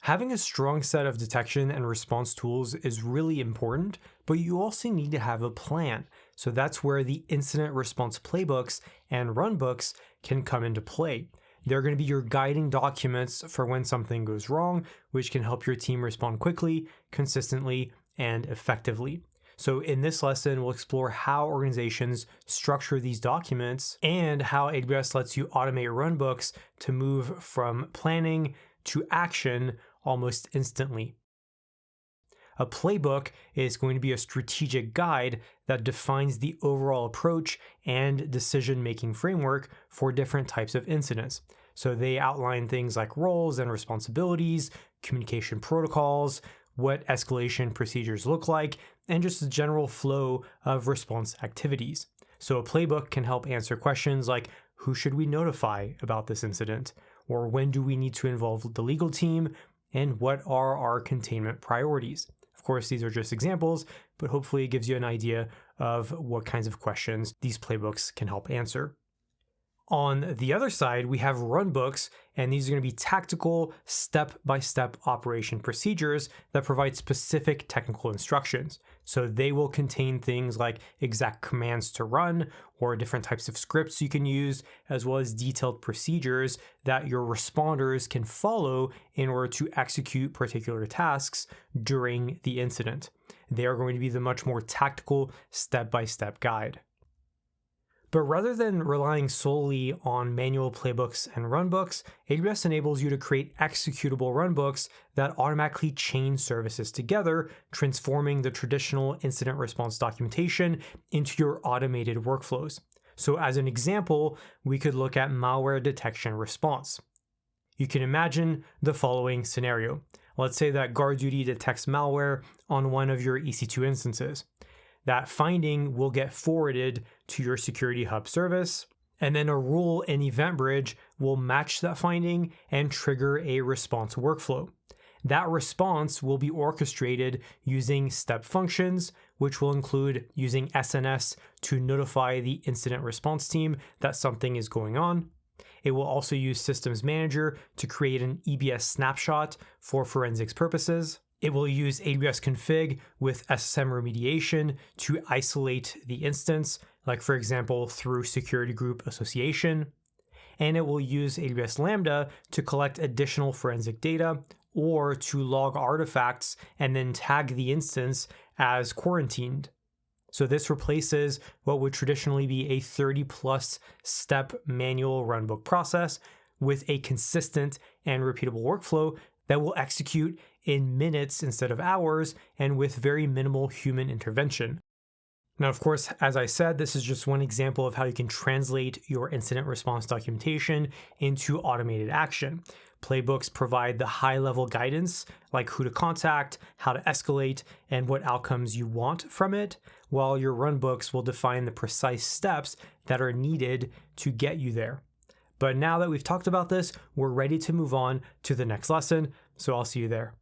Having a strong set of detection and response tools is really important, but you also need to have a plan. So that's where the incident response playbooks and runbooks can come into play. They're going to be your guiding documents for when something goes wrong, which can help your team respond quickly, consistently, and effectively. So in this lesson, we'll explore how organizations structure these documents and how AWS lets you automate runbooks to move from planning to action almost instantly. A playbook is going to be a strategic guide that defines the overall approach and decision-making framework for different types of incidents. So they outline things like roles and responsibilities, communication protocols, what escalation procedures look like, and just the general flow of response activities. So a playbook can help answer questions like, who should we notify about this incident? Or when do we need to involve the legal team? And what are our containment priorities? Of course, these are just examples, but hopefully it gives you an idea of what kinds of questions these playbooks can help answer. On the other side, we have runbooks, and these are going to be tactical, step-by-step operation procedures that provide specific technical instructions. So they will contain things like exact commands to run or different types of scripts you can use, as well as detailed procedures that your responders can follow in order to execute particular tasks during the incident. They are going to be the much more tactical, step-by-step guide. But rather than relying solely on manual playbooks and runbooks, AWS enables you to create executable runbooks that automatically chain services together, transforming the traditional incident response documentation into your automated workflows. So as an example, we could look at malware detection response. You can imagine the following scenario. Let's say that GuardDuty detects malware on one of your EC2 instances. That finding will get forwarded to your Security Hub service, and then a rule in EventBridge will match that finding and trigger a response workflow. That response will be orchestrated using step functions, which will include using SNS to notify the incident response team that something is going on. It will also use Systems Manager to create an EBS snapshot for forensics purposes. It will use AWS config with SSM remediation to isolate the instance, like for example, through security group association. And it will use AWS Lambda to collect additional forensic data or to log artifacts and then tag the instance as quarantined. So this replaces what would traditionally be a 30+ step manual runbook process with a consistent and repeatable workflow that will execute in minutes instead of hours and with very minimal human intervention. Now, of course, as I said, this is just one example of how you can translate your incident response documentation into automated action. Playbooks provide the high-level guidance, like who to contact, how to escalate, and what outcomes you want from it, while your runbooks will define the precise steps that are needed to get you there. But now that we've talked about this, we're ready to move on to the next lesson, so I'll see you there.